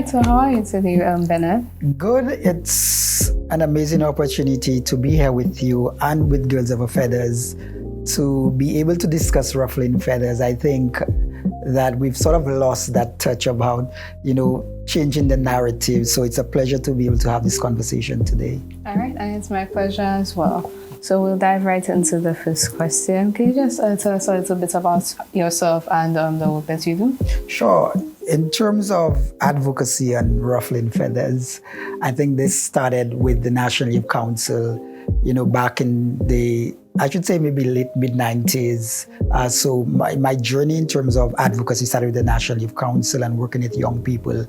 right, so how are you today, Bennett? Good. It's an amazing opportunity to be here with you and with Girls of a Feathers to be able to discuss ruffling feathers. I think that we've sort of lost that touch about, changing the narrative. So it's a pleasure to be able to have this conversation today. All right, and it's my pleasure as well. So we'll dive right into the first question. Can you just tell us a little bit about yourself and the work that you do? Sure. In terms of advocacy and ruffling feathers, I think this started with the National Youth Council, back in the, I should say maybe late mid-90s. So my journey in terms of advocacy started with the National Youth Council and working with young people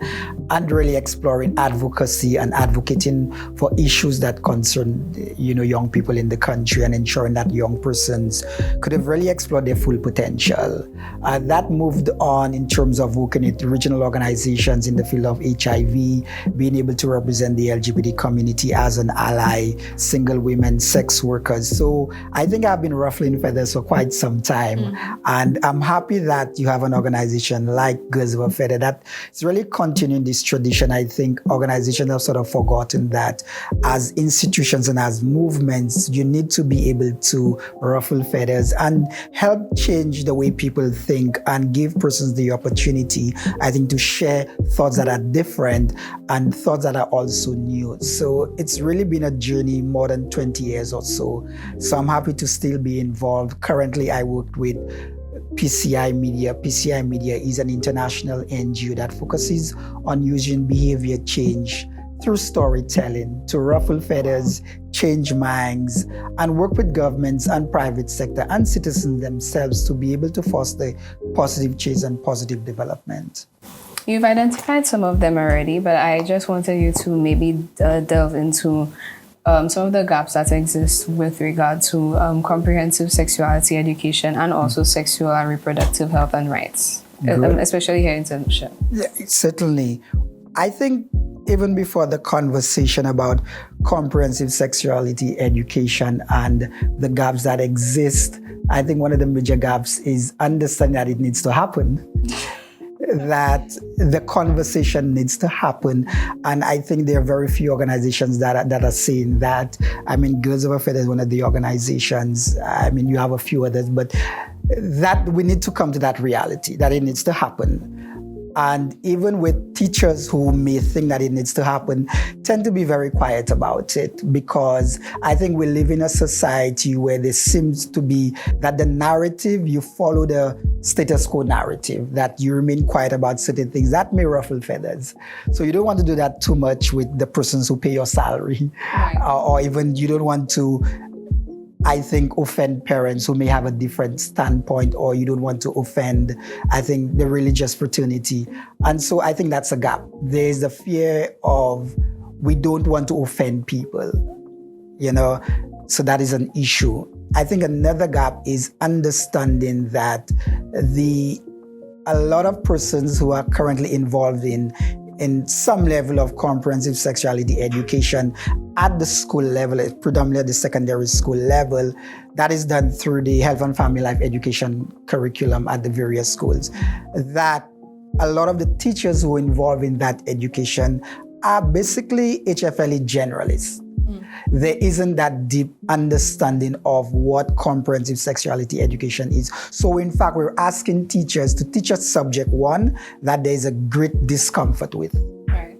and really exploring advocacy and advocating for issues that concern, young people in the country and ensuring that young persons could have really explored their full potential. That moved on in terms of working with regional organizations in the field of HIV, being able to represent the LGBT community as an ally, single women, sex workers. So I think I've been ruffling feathers for quite some time. And I'm happy that you have an organization like Girls of a Feather that is really continuing this tradition. I think organizations have sort of forgotten that as institutions and as movements, you need to be able to ruffle feathers and help change the way people think and give persons the opportunity, I think, to share thoughts that are different and thoughts that are also new. So it's really been a journey more than 20 years or so. So I'm happy to still be involved. Currently, I work with PCI Media. PCI Media is an international NGO that focuses on using behavior change through storytelling to ruffle feathers, change minds, and work with governments and private sector and citizens themselves to be able to foster positive change and positive development. You've identified some of them already, but I just wanted you to maybe delve into some of the gaps that exist with regard to comprehensive sexuality education and also sexual and reproductive health and rights, especially here in St. Lucia. Yeah, certainly. I think even before the conversation about comprehensive sexuality education and the gaps that exist, I think one of the major gaps is understanding that it needs to happen. That the conversation needs to happen. And I think there are very few organizations that are saying that. I mean, Girls of a Feather is one of the organizations. I mean, you have a few others, but that we need to come to that reality, that it needs to happen. And even with teachers who may think that it needs to happen, tend to be very quiet about it, because I think we live in a society where there seems to be that the narrative, you follow the status quo narrative, that you remain quiet about certain things that may ruffle feathers. So you don't want to do that too much with the persons who pay your salary, or even you don't want to, I think, offend parents who may have a different standpoint, or you don't want to offend, I think, the religious fraternity. And so I think that's a gap. There's the fear of, we don't want to offend people, so that is an issue. I think another gap is understanding that a lot of persons who are currently involved in some level of comprehensive sexuality education at the school level, predominantly the secondary school level, that is done through the Health and Family Life Education curriculum at the various schools, that a lot of the teachers who are involved in that education are basically HFLE generalists. There isn't that deep understanding of what comprehensive sexuality education is. So in fact, we're asking teachers to teach us subject one that there is a great discomfort with. Right.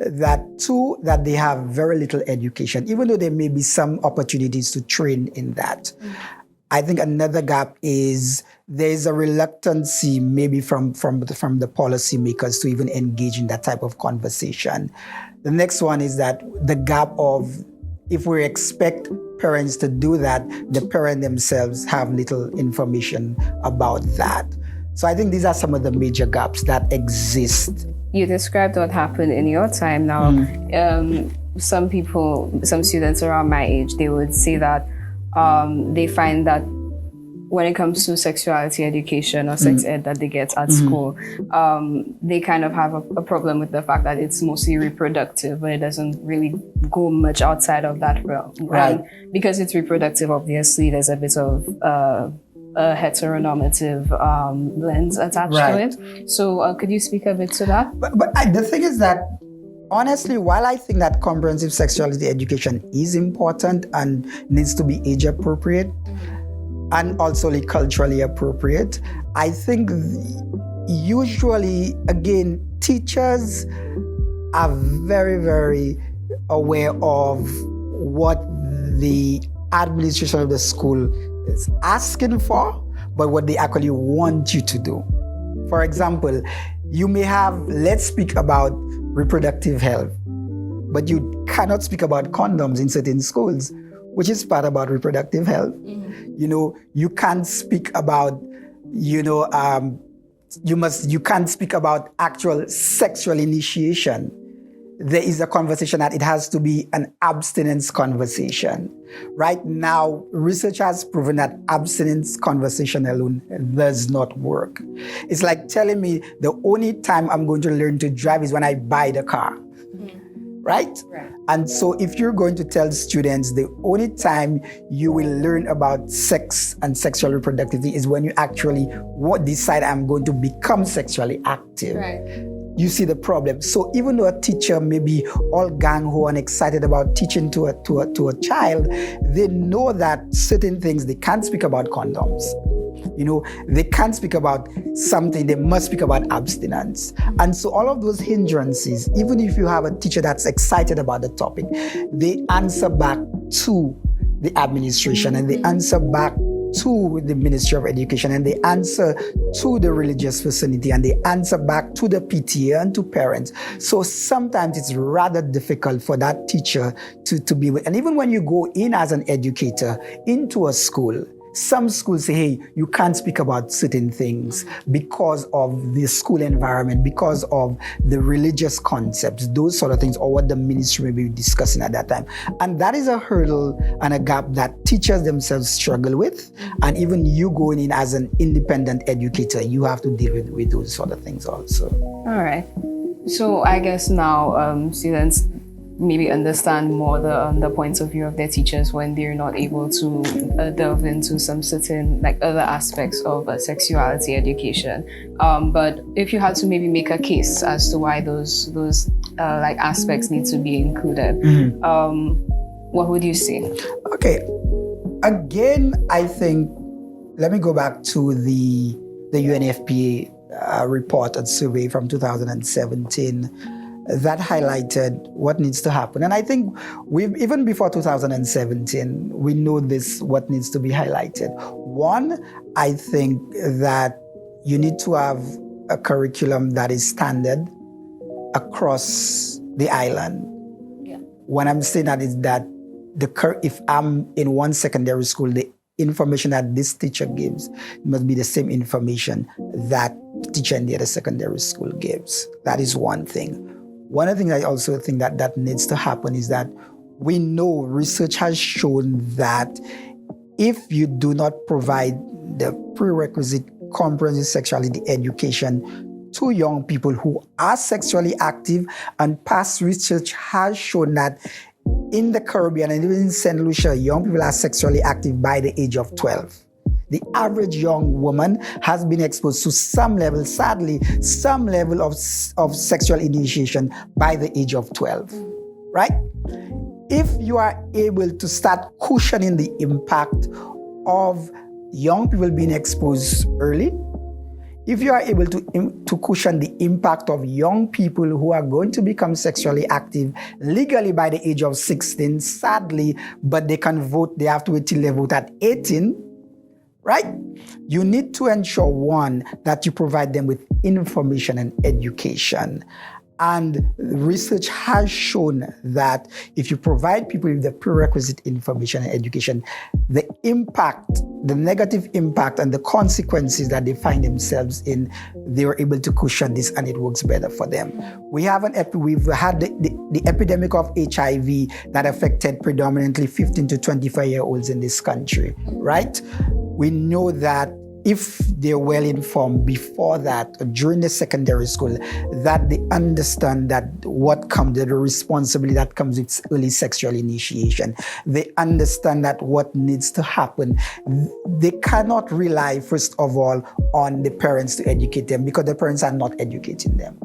That two, that they have very little education, even though there may be some opportunities to train in that. I think another gap is there's a reluctancy maybe from the policymakers to even engage in that type of conversation. The next one is that the gap of, if we expect parents to do that, the parents themselves have little information about that. So I think these are some of the major gaps that exist. You described what happened in your time. Now, some students around my age, they would say that they find that when it comes to sexuality education or sex ed that they get at school, they kind of have a problem with the fact that it's mostly reproductive, but it doesn't really go much outside of that realm. Right. And because it's reproductive, obviously, there's a bit of a heteronormative lens attached to it. So could you speak a bit to that? But the thing is that, honestly, while I think that comprehensive sexuality education is important and needs to be age appropriate and also culturally appropriate, I think usually, again, teachers are very, very aware of what the administration of the school is asking for, but what they actually want you to do. For example, you may have, let's speak about reproductive health, but you cannot speak about condoms in certain schools, which is part about reproductive health. You can't speak about, you can't speak about actual sexual initiation. There is a conversation that it has to be an abstinence conversation. Right now, research has proven that abstinence conversation alone does not work. It's like telling me the only time I'm going to learn to drive is when I buy the car. Right? And so if you're going to tell students the only time you will learn about sex and sexual reproductivity is when you actually decide I'm going to become sexually active. You see the problem. So even though a teacher may be all gung-ho and excited about teaching to a child, they know that certain things, they can't speak about condoms. They can't speak about something, they must speak about abstinence. And so all of those hindrances, even if you have a teacher that's excited about the topic, they answer back to the administration and they answer back to the Ministry of Education and they answer to the religious facility and they answer back to the PTA and to parents. So sometimes it's rather difficult for that teacher to be with. And even when you go in as an educator into a school, some schools say, hey, you can't speak about certain things because of the school environment, because of the religious concepts, those sort of things, or what the ministry may be discussing at that time. And that is a hurdle and a gap that teachers themselves struggle with. And even you going in as an independent educator, you have to deal with those sort of things also. All right. So I guess now students maybe understand more the points of view of their teachers when they're not able to delve into some certain other aspects of sexuality education. But if you had to maybe make a case as to why those aspects need to be included, what would you say? Okay, again, I think let me go back to the UNFPA report and survey from 2017. That highlighted what needs to happen. And I think even before 2017, we know what needs to be highlighted. One, I think that you need to have a curriculum that is standard across the island. When I'm saying that is that if I'm in one secondary school, the information that this teacher gives must be the same information that the teacher in the other secondary school gives. That is one thing. One of the things I also think that needs to happen is that we know research has shown that if you do not provide the prerequisite comprehensive sexuality education to young people who are sexually active, and past research has shown that in the Caribbean and even in St. Lucia, young people are sexually active by the age of 12. The average young woman has been exposed to some level, sadly, some level of sexual initiation by the age of 12, right? If you are able to start cushioning the impact of young people being exposed early, if you are able to cushion the impact of young people who are going to become sexually active legally by the age of 16, sadly, but they can vote, they have to wait till they vote at 18, right? You need to ensure, one, that you provide them with information and education. And research has shown that if you provide people with the prerequisite information and education, the impact, the negative impact and the consequences that they find themselves in, they were able to cushion this and it works better for them. We've had the epidemic of HIV that affected predominantly 15 to 25-year-olds in this country, right? We know that if they're well informed before that, or during the secondary school, that they understand that what comes, the responsibility that comes with early sexual initiation. They understand that what needs to happen. They cannot rely, first of all, on the parents to educate them, because the parents are not educating them.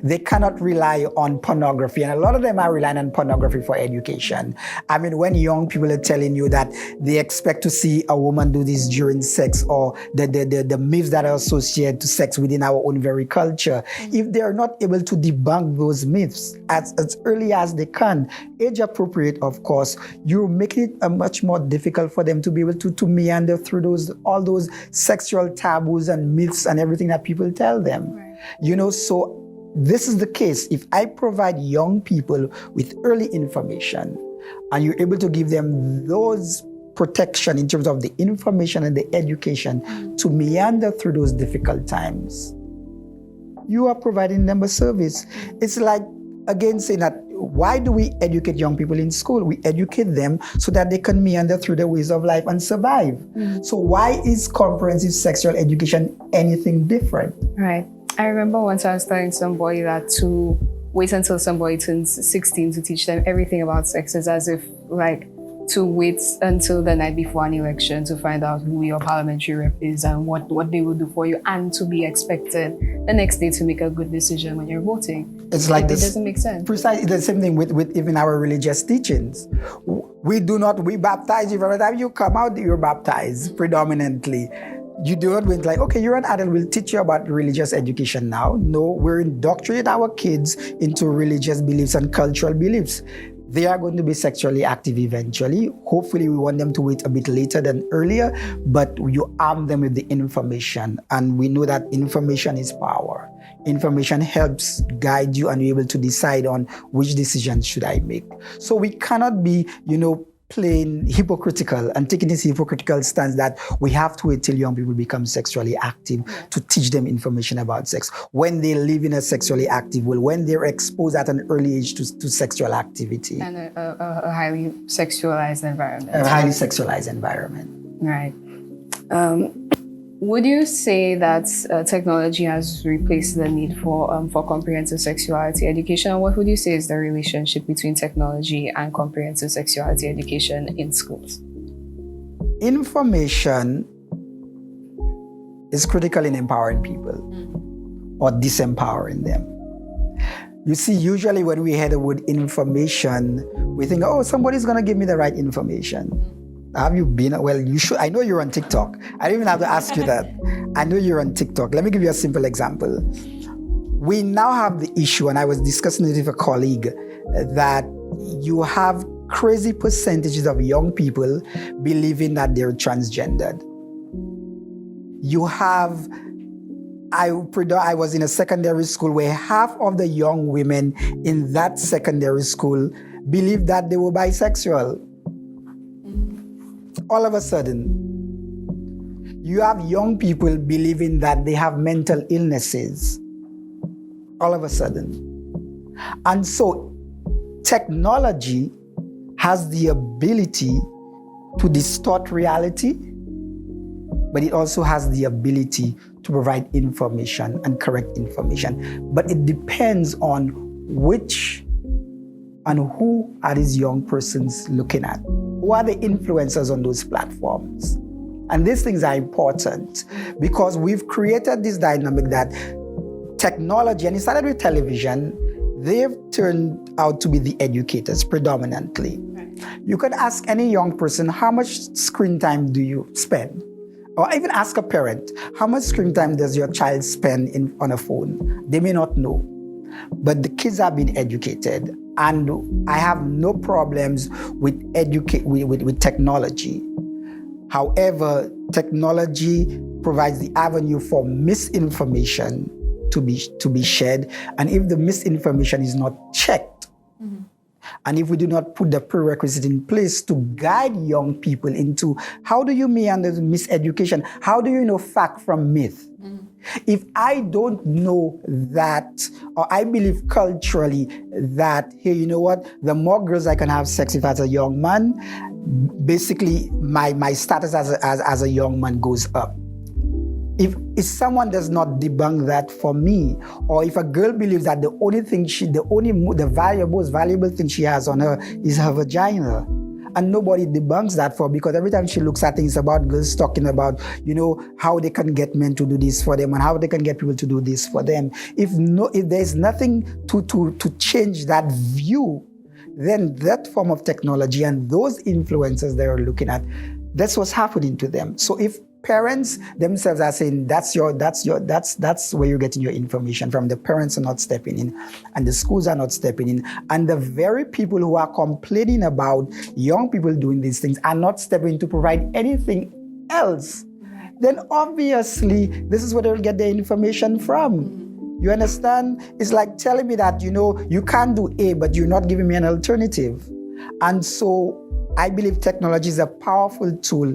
They cannot rely on pornography, and a lot of them are relying on pornography for education. I mean, when young people are telling you that they expect to see a woman do this during sex, or the myths that are associated to sex within our own very culture, if they are not able to debunk those myths as early as they can, age appropriate, of course, you make it much more difficult for them to be able to meander through all those sexual taboos and myths and everything that people tell them. Right. So this is the case. If I provide young people with early information, and you're able to give them those protection in terms of the information and the education to meander through those difficult times, you are providing them a service. It's like, again, saying that, why do we educate young people in school? We educate them so that they can meander through the ways of life and survive. So why is comprehensive sexual education anything different? Right. I remember once I was telling somebody that to wait until somebody turns 16 to teach them everything about sex is as if, like, to wait until the night before an election to find out who your parliamentary rep is and what they will do for you, and to be expected the next day to make a good decision when you're voting. It's like this. It doesn't make sense. Precisely the same thing with even our religious teachings. We baptize you. Every time you come out, you're baptized predominantly. You do not wait like, okay, you're an adult, we'll teach you about religious education now. No, we're indoctrinating our kids into religious beliefs and cultural beliefs. They are going to be sexually active eventually. Hopefully, we want them to wait a bit later than earlier, but you arm them with the information. And we know that information is power. Information helps guide you, and you're able to decide on which decisions should I make. So we cannot be, plain hypocritical and taking this hypocritical stance that we have to wait till young people become sexually active to teach them information about sex when they live in a sexually active world, when they're exposed at an early age to sexual activity. And a highly sexualized environment. A highly sexualized environment. Right. Would you say that technology has replaced the need for comprehensive sexuality education? And what would you say is the relationship between technology and comprehensive sexuality education in schools? Information is critical in empowering people or disempowering them. You see, usually when we hear the word information, we think, oh, somebody's going to give me the right information. Have you been? Well, you should. I know you're on TikTok. I don't even have to ask you that. I know you're on TikTok. Let me give you a simple example. We now have the issue, and I was discussing it with a colleague, that you have crazy percentages of young people believing that they're transgendered. You have, I was in a secondary school where half of the young women in that secondary school believed that they were bisexual. All of a sudden, you have young people believing that they have mental illnesses. All of a sudden. And so, technology has the ability to distort reality, but it also has the ability to provide information and correct information. But it depends on which and who are these young persons looking at. Who are the influencers on those platforms? And these things are important because we've created this dynamic that technology, and it started with television, they've turned out to be the educators predominantly. Right. You could ask any young person, how much screen time do you spend? Or even ask a parent, how much screen time does your child spend on a phone? They may not know. But the kids are being educated, and I have no problems with technology. However, technology provides the avenue for misinformation to be shared, and if the misinformation is not checked, and if we do not put the prerequisite in place to guide young people into how do you meander miseducation, how do you know fact from myth? If I don't know that, or I believe culturally that, hey, you know what, the more girls I can have sex with as a young man, basically my status as a young man goes up. if someone does not debunk that for me, or if a girl believes that the most valuable thing she has on her is her vagina, and nobody debunks that for, because every time she looks at things about girls talking about, how they can get men to do this for them and how they can get people to do this for them. If there's nothing to change that view, then that form of technology and those influences they're looking at, that's what's happening to them. So if parents themselves are saying that's where you're getting your information from, the parents are not stepping in and the schools are not stepping in, and the very people who are complaining about young people doing these things are not stepping in to provide anything else, then obviously this is where they'll get their information from. You understand? It's like telling me that, you can't do A, but you're not giving me an alternative. And so I believe technology is a powerful tool.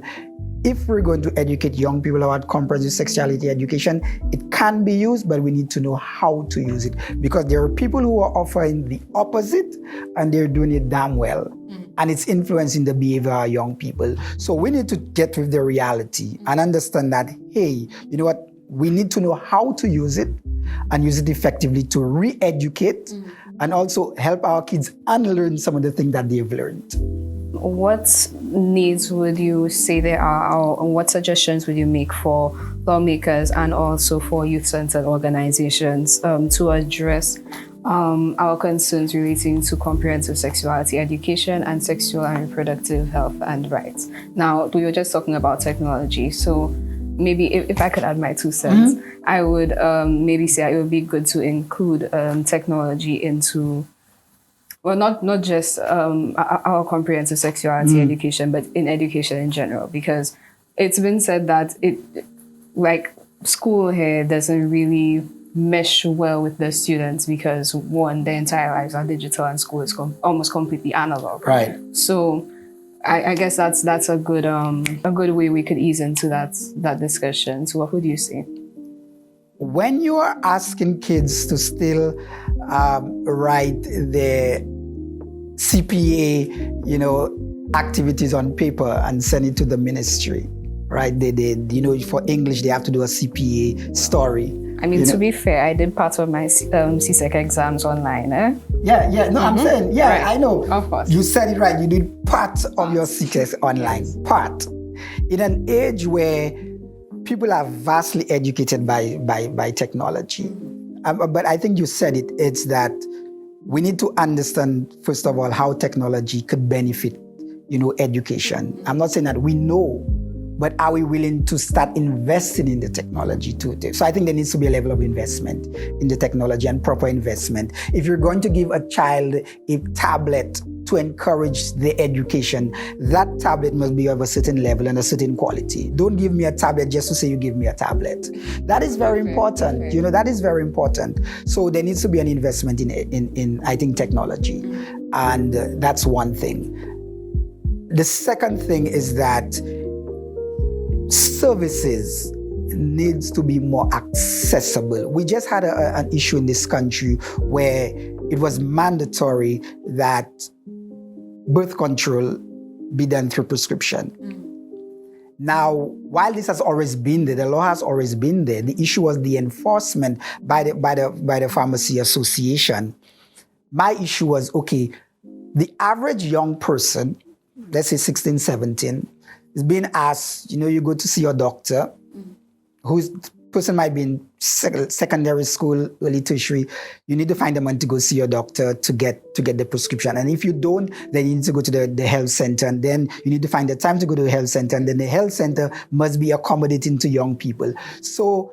If we're going to educate young people about comprehensive sexuality education, it can be used, but we need to know how to use it, because there are people who are offering the opposite and they're doing it damn well. And it's influencing the behavior of young people. So we need to get with the reality and understand that, hey, you know what? We need to know how to use it and use it effectively to re-educate and also help our kids unlearn some of the things that they've learned. What needs would you say there are, or what suggestions would you make for lawmakers and also for youth-centered organizations to address our concerns relating to comprehensive sexuality education and sexual and reproductive health and rights? Now, we were just talking about technology, so maybe if I could add my 2 cents, I would maybe say it would be good to include technology into, well, not just our comprehensive sexuality education, but in education in general, because it's been said that school here doesn't really mesh well with the students because, one, their entire lives are digital and school is almost completely analog. Right. So I guess that's a good way we could ease into that discussion. So what would you say? When you are asking kids to still write their CPA, activities on paper and send it to the ministry, right? They for English they have to do a CPA story. I mean, to be fair, I did part of my CSEC exams online. Yeah. No, I'm saying, right. I know. Of course. You said it right. You did part of your CSEC online. Part. In an age where people are vastly educated by technology. But I think you said it. It's that we need to understand, first of all, how technology could benefit, education. I'm not saying that we know, but are we willing to start investing in the technology too? So I think there needs to be a level of investment in the technology and proper investment. If you're going to give a child a tablet to encourage the education, that tablet must be of a certain level and a certain quality. Don't give me a tablet just to say you give me a tablet. That is very important. Okay. That is very important. So there needs to be an investment in I think, technology. And that's one thing. The second thing is that services needs to be more accessible. We just had an issue in this country where it was mandatory that birth control be done through prescription. Now, while this has always been there, the law has always been there, the issue was the enforcement by the Pharmacy Association. My issue was, okay, the average young person, let's say 16, 17, is being asked, you go to see your doctor, who's person might be in secondary school, early tertiary. You need to find a money to go see your doctor to get the prescription. And if you don't, then you need to go to the health center. And then you need to find the time to go to the health center. And then the health center must be accommodating to young people. So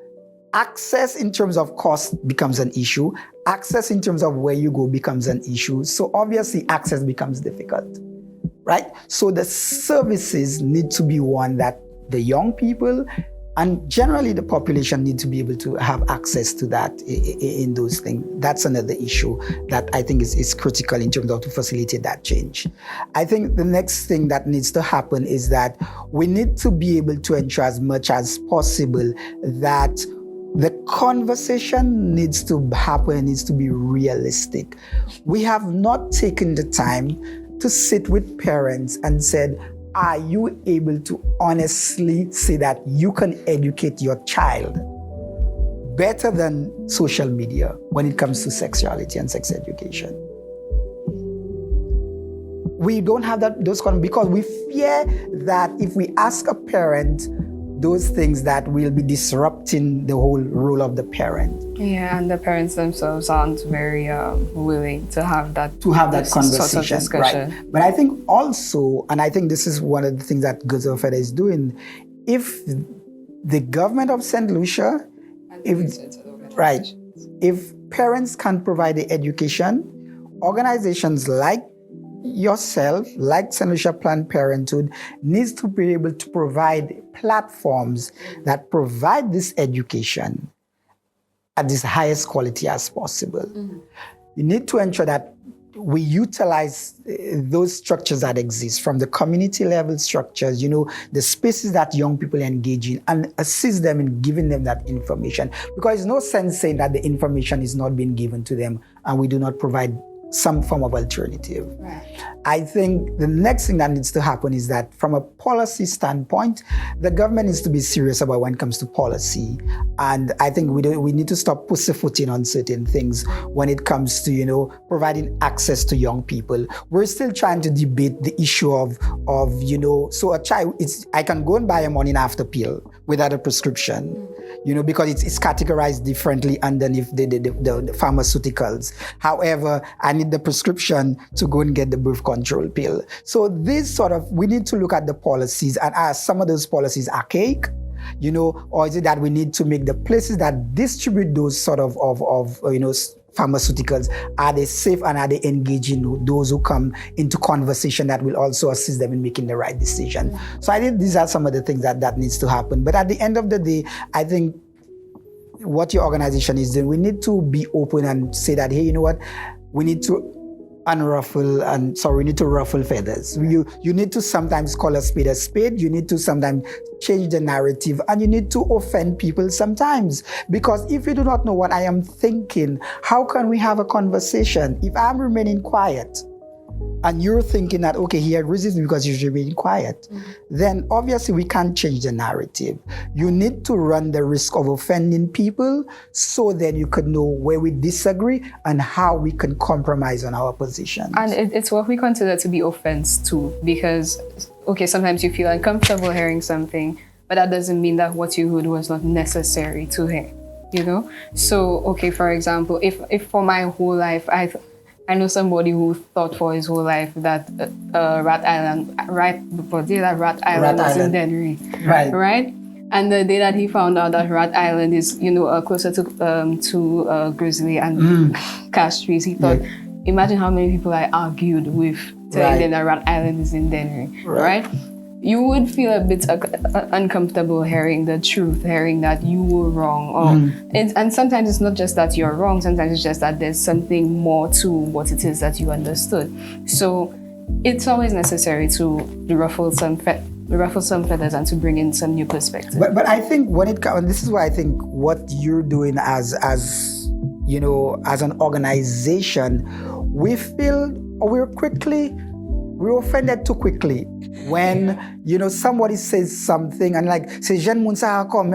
access in terms of cost becomes an issue. Access in terms of where you go becomes an issue. So obviously access becomes difficult, right? So the services need to be one that the young people and generally the population need to be able to have access to that in those things. That's another issue that I think is critical in terms of to facilitate that change. I think the next thing that needs to happen is that we need to be able to ensure as much as possible that the conversation needs to happen, needs to be realistic. We have not taken the time to sit with parents and said, are you able to honestly say that you can educate your child better than social media when it comes to sexuality and sex education? We don't have those because we fear that if we ask a parent those things, that will be disrupting the whole role of the parent. Yeah, and the parents themselves aren't very willing to have that conversation, sort of discussion. Right? But I think also, and I think this is one of the things that Goods of Feather is doing, if the government of St. Lucia, if parents can provide the education, organizations like yourself, like St. Lucia Planned Parenthood, needs to be able to provide platforms that provide this education at this highest quality as possible. Mm-hmm. You need to ensure that we utilize those structures that exist, from the community level structures, the spaces that young people engage in, and assist them in giving them that information. Because there's no sense saying that the information is not being given to them and we do not provide some form of alternative. Right. I think the next thing that needs to happen is that from a policy standpoint, the government needs to be serious about when it comes to policy. And I think we need to stop pussyfooting on certain things when it comes to, providing access to young people. We're still trying to debate the issue of so a child, I can go and buy a morning after pill without a prescription. Because it's categorized differently underneath the pharmaceuticals. However, I need the prescription to go and get the birth control pill. So we need to look at the policies and ask, some of those policies archaic, or is it that we need to make the places that distribute those sort of pharmaceuticals, are they safe and are they engaging those who come into conversation that will also assist them in making the right decision? Mm-hmm. So I think these are some of the things that needs to happen. But at the end of the day, I think what your organization is doing, we need to be open and say that, hey, you know what? We need to we need to ruffle feathers. You need to sometimes call a spade a spade. You need to sometimes change the narrative, and you need to offend people sometimes. Because if you do not know what I am thinking, how can we have a conversation? If I'm remaining quiet, and you're thinking that, okay, he agrees with me because he's remaining quiet, then obviously we can't change the narrative. You need to run the risk of offending people so then you can know where we disagree and how we can compromise on our positions. And it's what we consider to be offense too, because, okay, sometimes you feel uncomfortable hearing something, but that doesn't mean that what you heard was not necessary to hear, So, okay, for example, if for my whole life, I know somebody who thought for his whole life that Rat Island was in Dennery, right? And the day that he found out that Rat Island is, closer to Grizzly and Castries, he thought, imagine how many people I argued with telling them that Rat Island is in Dennery, right? You would feel a bit uncomfortable hearing the truth, hearing that you were wrong. And sometimes it's not just that you're wrong, sometimes it's just that there's something more to what it is that you understood. So it's always necessary to ruffle some feathers and to bring in some new perspective. But I think when it comes, this is why I think what you're doing as an organization, we feel we're offended too quickly when somebody says something and say Jen Munsa come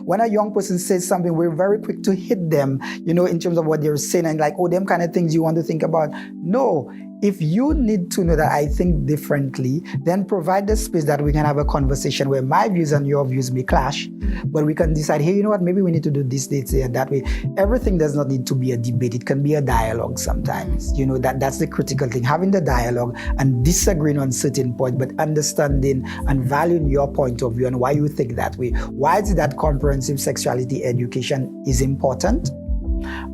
when a young person says something, we're very quick to hit them in terms of what they're saying and them kind of things you want to think about. No, if you need to know that I think differently, then provide the space that we can have a conversation where my views and your views may clash, but we can decide, hey, you know what, maybe we need to do this and that way. Everything does not need to be a debate. It can be a dialogue sometimes. That's the critical thing, having the dialogue and disagreeing on certain points, but understanding and valuing your point of view and why you think that way. Why is it that comprehensive sexuality education is important?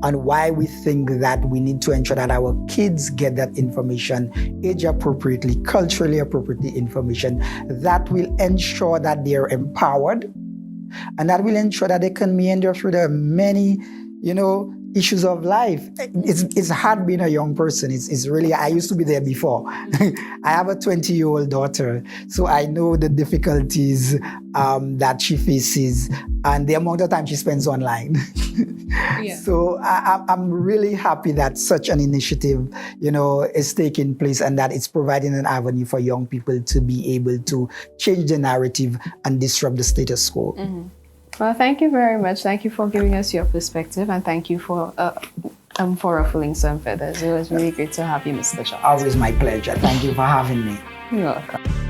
And why we think that we need to ensure that our kids get that information, age appropriately, culturally appropriately information that will ensure that they are empowered and that will ensure that they can meander through the many, issues of life. It's hard being a young person. It's really, I used to be there before. I have a 20-year-old daughter, so I know the difficulties that she faces and the amount of time she spends online. Yeah. So I'm really happy that such an initiative, is taking place and that it's providing an avenue for young people to be able to change the narrative and disrupt the status quo. Mm-hmm. Well, thank you very much. Thank you for giving us your perspective, and thank you for ruffling some feathers. It was really great to have you, Mr. Charles. Always my pleasure. Thank you for having me. You're welcome.